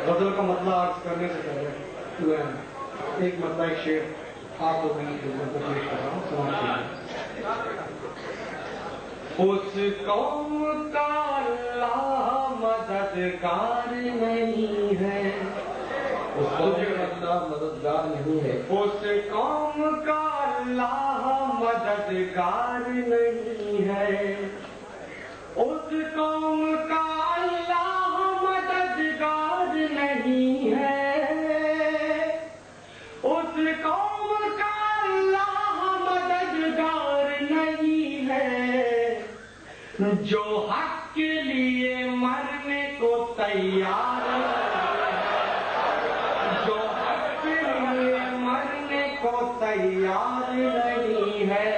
गजल का मतलब अर्ज करने से पहले मैं एक मतलब एक शेर आप लोगों की खिदमत में पेश कर रहा हूँ। उस कौम का अल्लाह मददगार नहीं है, उस मददगार नहीं है, उस कौम का अल्लाह मददगार नहीं है, उस कौम का अल्लाह मददगार नहीं है, उस कौम का अल्लाह मददगार नहीं है, जो हक के लिए मरने को तैयार है, जो हक के लिए मरने को तैयार नहीं है,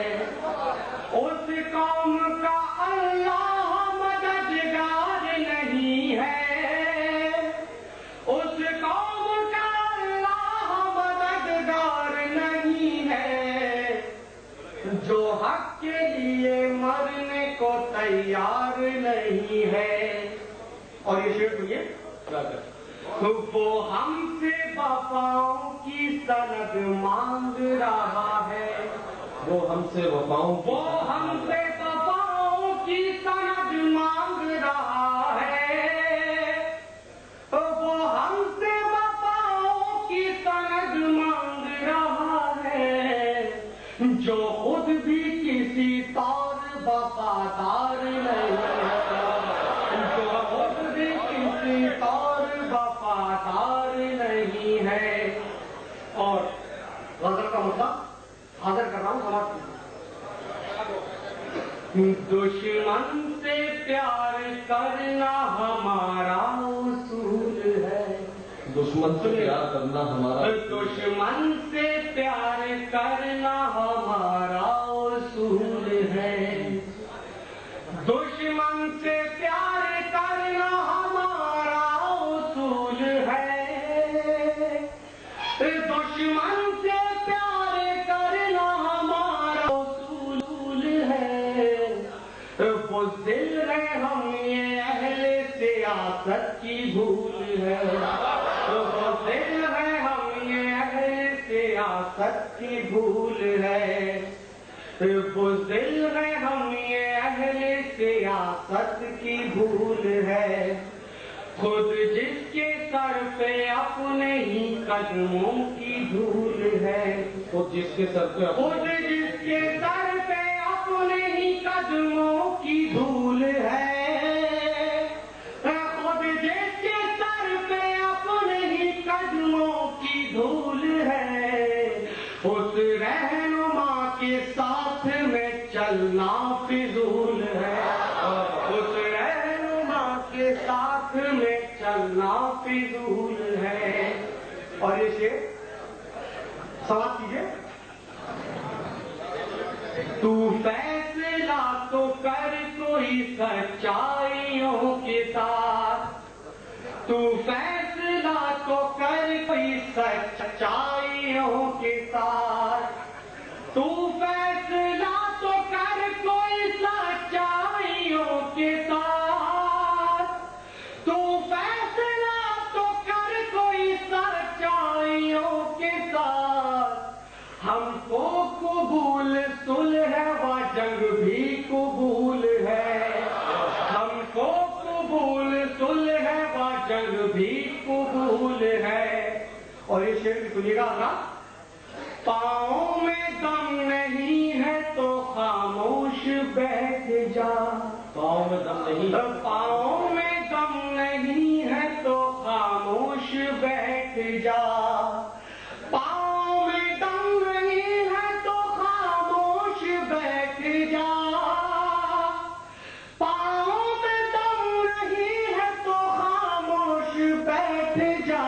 उस कौम का अल्लाह मददगार नहीं है, उस कौम का अल्लाह मददगार नहीं है, जो हक के लिए मरने को तैयार नहीं है। और ये शेर सुनिए, वो हमसे वफाओं की सनद मांग रहा है, वो हमसे वफाओं की सनद मांग रहा है, वो हमसे वफाओं की सनद मांग रहा है, जो खुद भी किसी तौर वफादार नहीं है, जो دشمن سے پیار کرنا ہمارا اصول ہے. دشمن سے پیار کرنا ہمارا دشمن سے پیار کرنا ہمارا اصول ہے. دشمن سے پیار کرنا ہمارا اصول ہے. دشمن سے پیار کرنا ہمارا اصول ہے. بزدل ہے ہم یہ اہل سیاست کی بھول ہے. بزدل ہے ہم یہ اہل سیاست کی بھول ہے. بزدل ہے ہم یہ اہل سیاست کی بھول ہے. خود جس کے سر پہ اپنے ہی قدموں کی دھول ہے. خود جس کے سر پہ خود جس کے سر پہ اپنے ہی قدموں کی دھول ہے. خود جس کے سر پہ اپنے ہی قدموں کی دھول ہے. اس رہنما کے ساتھ میں چلنا فضول ہے. اس رہنما کے ساتھ میں چلنا فضول ہے. اور یہ شعر سماعت کیجیے. تو فیصلہ تو کر کوئی سچائیوں کے ساتھ. تو فیصلہ تو کر کوئی سچائیوں کے ساتھ. تو فیصلہ تو کر کوئی سچائیوں کے ساتھ. تو فیصلہ تو کر کوئی سچائیوں کے ساتھ. ہم کو قبول صلح و جنگ بھی قبول ہے. ہم کو قبول صلح و جنگ بھی قبول ہے. اور یہ شعر سنیے گا نا. پاؤں میں دم نہیں ہے تو خاموش بیٹھ جا. پاؤں میں دم نہیں. پاؤں میں دم نہیں ہے تو خاموش بیٹھ جا. پاؤں میں دم نہیں ہے تو خاموش بیٹھ جا. پاؤں میں دم نہیں ہے تو خاموش بیٹھ جا.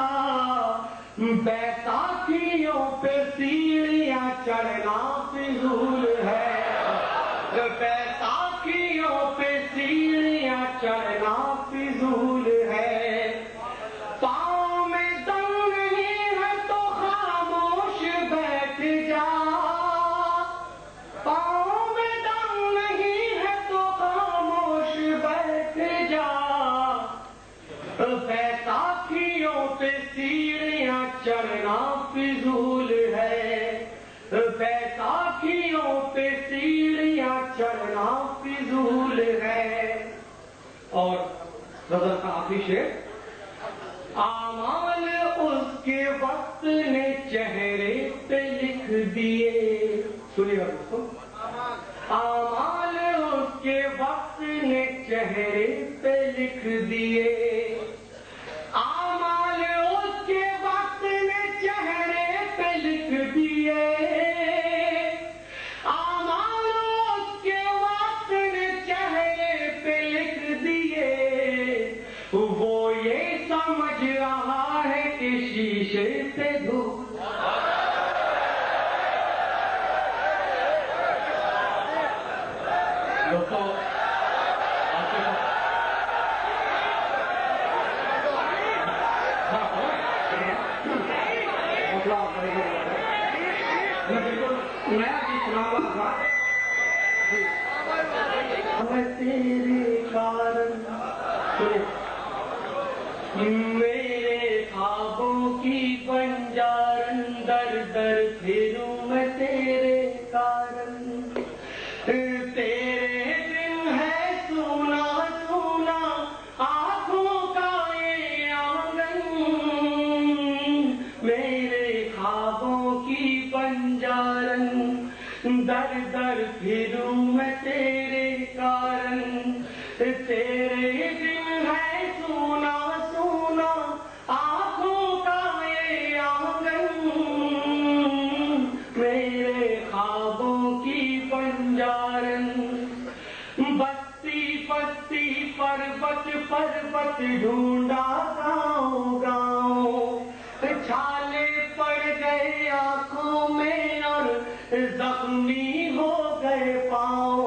بیساکھیوں پہ سیڑھیاں چڑھنا فضول ہے. بیساکھیوں پہ سیڑھیاں چڑھنا فضول ہے. پاؤں میں دم نہیں ہے تو خاموش بیٹھ جا. پاؤں میں دم نہیں ہے تو خاموش بیٹھ جا. بیساکھیوں پہ سیڑھیاں چڑھنا فضول ہے. بیساکھیوں پہ سیڑھیاں چڑھنا فضول ہے. اور غزل کا آخری شعر. اعمال اس کے وقت نے چہرے پہ لکھ دیے. سنیے گا دوستوں. اعمال اس کے وقت نے چہرے پہ لکھ دیے. اعمال اس کے وقت نے چہرے پہ لکھ دیے. اعمال اس کے وقت نے چہرے پہ لکھ دیے. وہ یہ سمجھ رہا ہے کہ شیشے سے دھوپ. دوستوں نیا گیت سناؤں گا. میں تیرے کارن میرے خوابوں کی بنجارن در در پھروں میں تیرے کارن. تیرے دن ہے سونا سونا آنکھوں کا یہ آنگن. میرے خوابوں کی بنجارن در در پھروں میں تیرے کارن. تیرے دن ہے سونا سونا آنکھوں کا یہ آنگن. میرے خوابوں کی بنجارن पर्वत पर्वत ढूंढा गाँव गाँव, छाले पड़ गए आंखों में और जख्मी हो गए पाँव।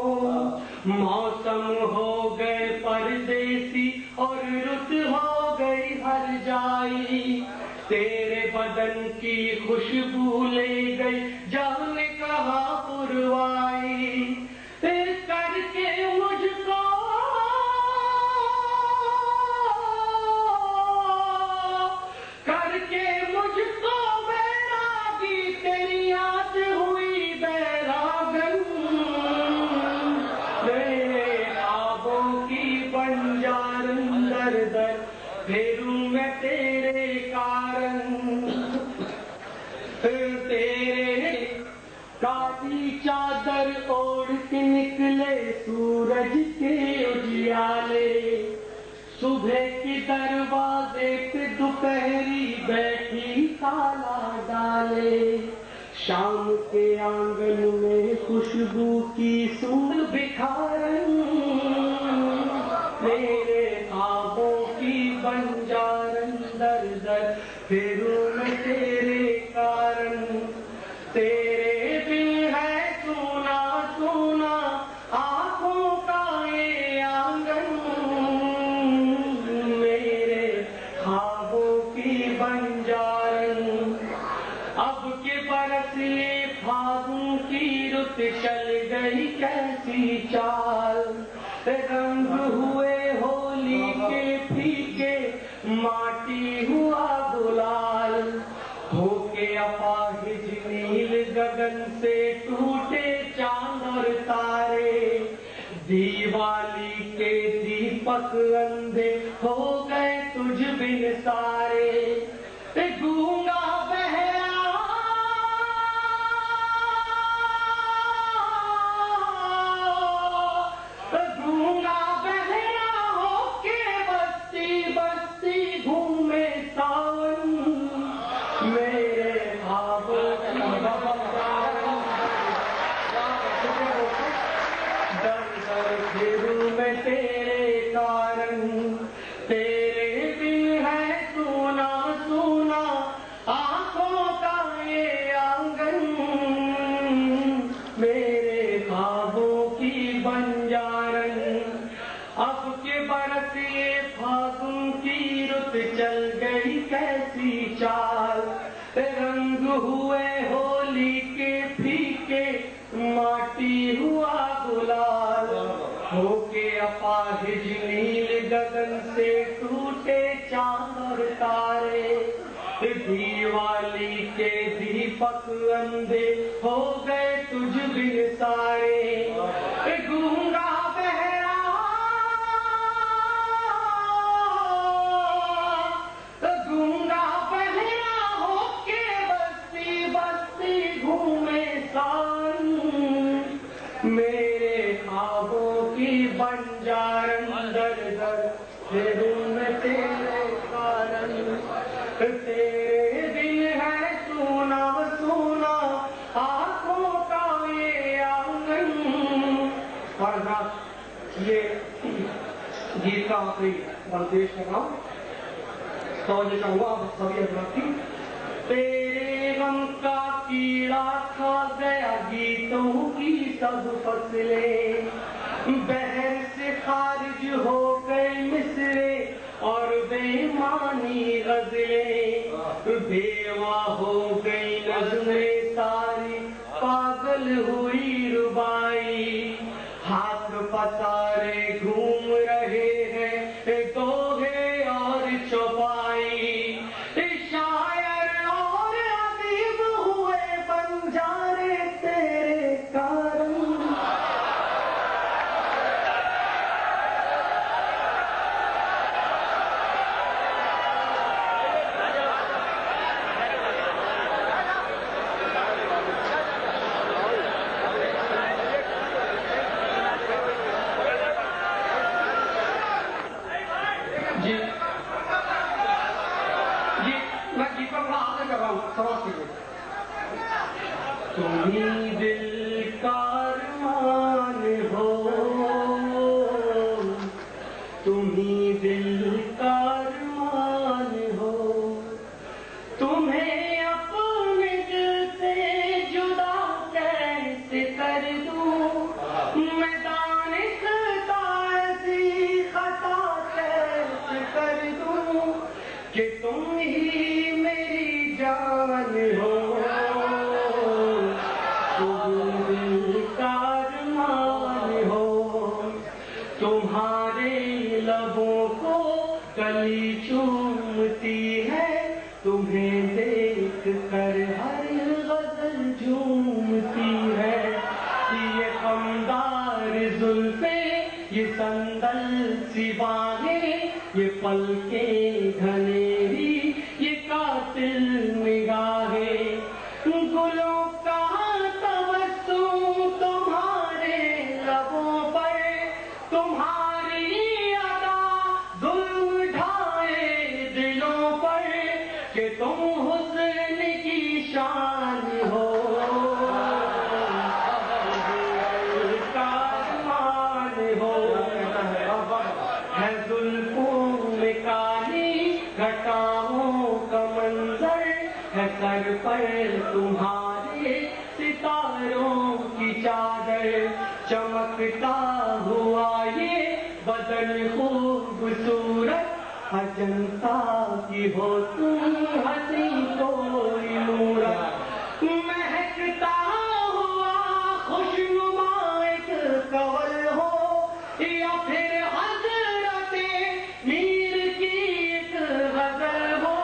मौसम हो गए परदेसी और रुत हो गई हर जाई, तेरे बदन की खुशबू ले गई जाने कहा पुरवाई। करके मुझको बैरागी तेरी याद हुई बैरागन, मेरे ख्वाबों की बंजारन दर दर फेरूं मैं तेरे कारण। तेरे काली चादर ओढ़ के निकले सूरज के उजियाले, सुबह के दरवाजे पे दोपहरी बैठी ताला डाले। शाम के आंगन में खुशबू की सूंघ बिखारन, मेरे ख्वाबों की बंजारन दर दर फेरूं मैं तेरे कारण। तेरे दिल है सोना सोना आंखों का ये आंगन, मेरे ख्वाबों की बंजारन। अब के बरस ये फागुन की रुत चल गई कैसी चाल, रंग हुए होली के फीके माटी हुआ गुलाल। होके अपाहिज नील गगन से टूटे चांद और तारे, दिवाली के दीपक अंधे हो गए तुझ बिन सारे। गूंगा बहरा गूंगा बहरा होके बस्ती बस्ती घूमे सावन, मेरे ख्वाबों की बंजारन दर दर फेरूं मैं तेरे कारण। तेरे दिल है सोना सोना आंखों का ये आंगन, मेरे ख्वाबों की बंजारन। अब के बरस ये फागुन की रुत चल गई कैसी चाल, रंग हुए होली के फीके माटी हुआ गुलाल। होके अपाहिज नील गगन से टूटे चांद और तारे, दिवाली के दीपक अंधे हो गए तुझ बिन सारे। गूंगा बहरा गूंगा बहरा होके बस्ती बस्ती घूमे सान, मेरे ख्वाबों की बंजारन दर दर फेरूं मैं तेरे कारण। तेरे दिल है सोना सोना आंखों का ये आंगन। और ये गीत का आखिरी संदेश कर रहा हूँ, समझना चाहूंगा आप सभी अभिलाषी। तेरे गम का कीड़ा खा गया गीतों की सब फसलें, बहर से खारिज हो गए मिसरे और बेमानी गजलें। बेवा हो गई नज़्में सारी पागल हुई रुबाई, हाथ पसारे घूम रहे हैं दोहे और चौपाई। शायर और अदीब हुए बंजारे तेरे कारण। तुम्ही दिल का अरमान हो, तुम ही दिल का अरमान हो, तुम्हें अपने दिल से जुदा कैसे कर दूं, मैं दानिशता ऐसी खता कैसे कर दूं कि तुम ही मेरी जान हो, तुम दिल का अरमान हो। तुम्हारे लबों को कली चूमती है, तुम्हें देख कर हर गजल झूमती है। ये कमदार जुल्फे, ये संदल सी बाहें, ये पलकें घनेरी, ये कातिल निगाहें, गुलों का तबस्सुम तुम्हारे लबों पर, तुम्हारी अदा जुल्म ढाए दिलों पर, कि तुम हुस्न की शान हो, का मान हो। है जुल्फों में काली घटाओं का मंजर, है सर पर तुम्हारे सितारों की चादर, चमकता हुआ ये बदन खूबसूरत, अजंता की हो तुम हंसी कोई मूरत, महकता हुआ खुशनुमा एक कंवल हो, या फिर हज़रते मीर की एक गजल हो,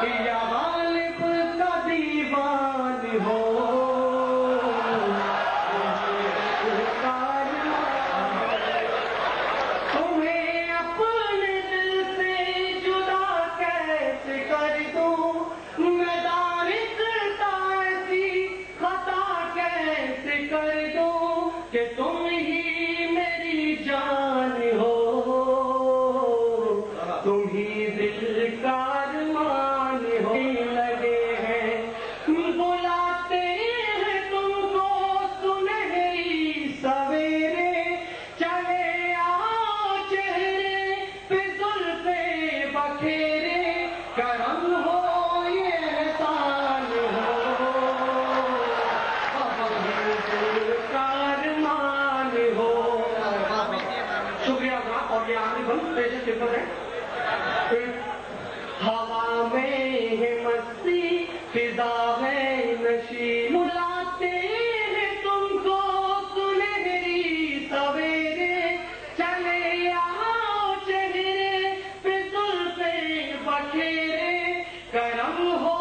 या गालिब का दीवान हो। तुम्हें अपने दिल से जुदा कैसे कर दूं, मैं दानिशता ऐसी खता कैसे कर दूं कि तुम ही मेरी जान हो, तुम ही दिल का अरमान हो। लगे हैं बुलाते हैं तुमको सुनहरी सवेरे, चले आओ चेहरे पे जुल्फे बखेरे, करम हो ये एहसान हो, दिल का अरमान हो। शुक्रिया जनाब। और ये आखिरी बंद पेश सिफर है। हवा में है मस्ती, फिजा है नशी, बुलाते हैं तुमको सुनहरी सवेरे, चले आओ चेहरे पे जुल्फे बखेरे, करम हो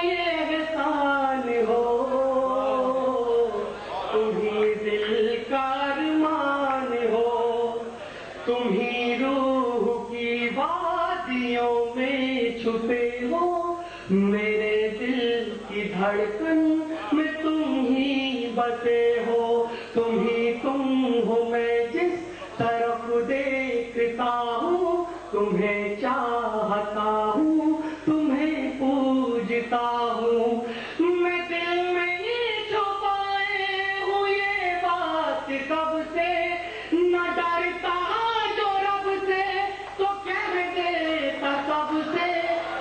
ये एहसान हो, तुम ही दिल का अरमान हो, तुम ही रूह की वादियों में छुपे हो, मेरे दिल की धड़कन में तुम ही बसे हो, तुम हो मैं जिस तरफ देखता हूँ, तुम्हें चाहता हूँ, तुम्हें पूजता हूँ, मैं दिल में ये छुपाए हूँ ये बात कब से, न डरता जो रब से, तो कह देता सबसे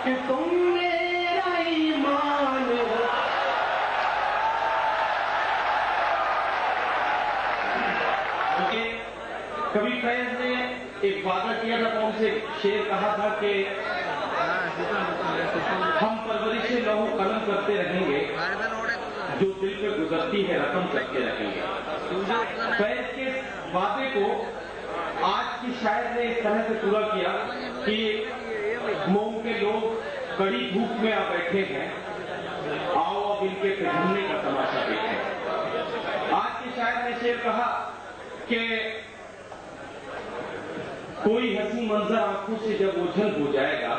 कि तुम मेरा ईमान हो। कभी फैज ने एक वादा किया था, कौन से शेर कहा था कि हम परवरिश लहू कलम करते रहेंगे, जो दिल पे गुजरती है रकम करते रहेंगे। फैज के वादे को आज की शायर ने इस तरह से पूरा किया कि मोम के लोग कड़ी धूप में आ बैठे हैं, आओ अब इनके पिघलने का तमाशा देखें। आज की शायर ने शेर कहा कि कोई हंसी मंजर आंखों से जब ओझल हो जाएगा,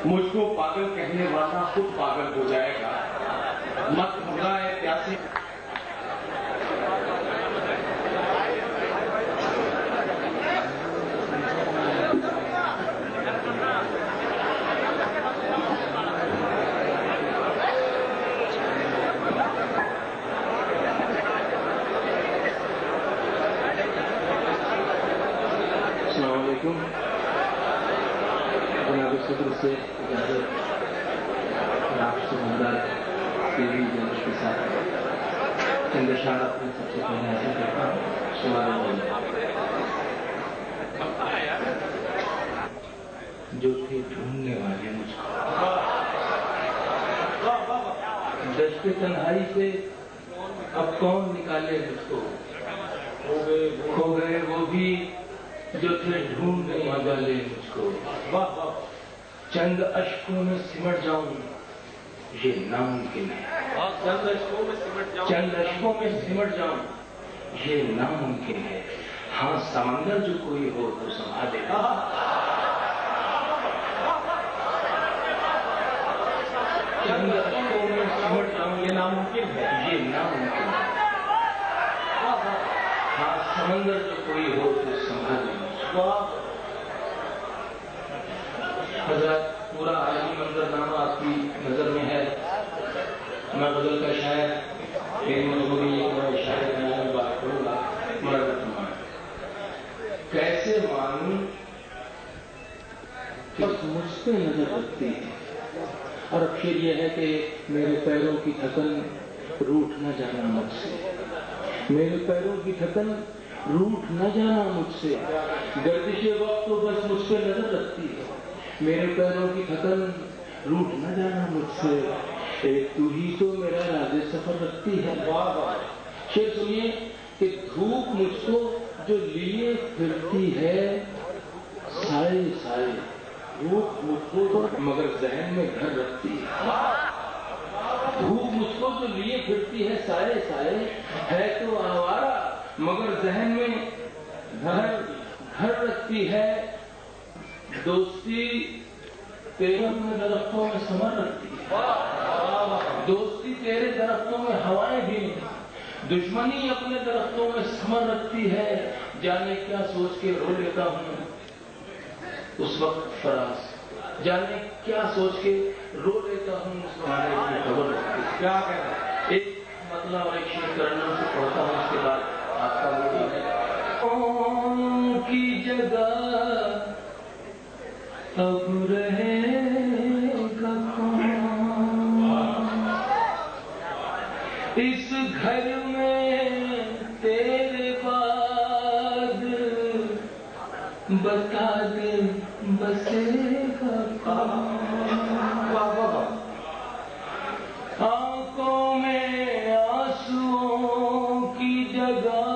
मुझको पागल कहने वाला खुद पागल हो जाएगा, मत घबराए प्यासे। वालेकुम। जनाब सदर से इजाजत आपसे हमदर्द टीवी जनरल के साथ चंद इशारा अपने सबसे पहले हासिल करता हूँ। सवाल जो थे ढूंढने वाले मुझको दश्ते तन्हाई से अब कौन निकाले मुझको, खो गए वो भी जो थे ढूंढने वाले मुझको। चंद अश्कों में सिमट जाऊं ये नामुमकिन है, चंद अश्कों में सिमट जाऊं ये नामुमकिन है। हाँ समंदर जो कोई हो तो संभाले, चंद अश्कों में सिमट जाऊं ये नामुमकिन है, ये नामुमकिन है। हाँ समंदर जो कोई हो तो संभाले। हजरत पूरा आलमी मंजरनामा आपकी नजर में है। मैं गजल का शायर मेरी मजबूरी मैं शायर की बात करूंगा। कैसे मानूं बस मुझ पे नजर रखती है। और अब शेर यह है कि मेरे पैरों की थकन रूठ न जाना मुझसे, मेरे पैरों की थकन रूठ न जाना मुझसे। गर्दिशे वक्त तो बस मुझ पे नजर रखती है, मेरे पैरों की थकन रूठ न जाना मुझसे। एक तू ही तो मेरा राज़े सफर रखती है। शेर सुनिए कि धूप मुझको जो लिए फिरती है साए साए, धूप मुझको मगर जहन में घर रखती है। धूप मुझको जो लिए फिरती है साए साए, है तो आवारा मगर जहन में घर रखती है। दोस्ती तेरे दरख्तों में समर रखती है, दोस्ती तेरे दरख्तों में हवाएं भी नहीं, दुश्मनी अपने दरख्तों में समर रखती है। जाने क्या सोच के रो लेता हूँ उस वक्त फराज, जाने क्या सोच के रो लेता हूँ उस वक्त की खबर रखती है। क्या कहना है? एक मतलब और एक शेर करना से पढ़ता हूँ, उसके बाद आपका मूड है। कौन की जगह अब रहेगा कौन इस घर में तेरे बाद, बता दे बसेगा कौन। आंखों में आंसुओं की जगह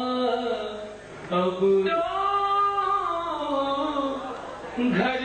अब घर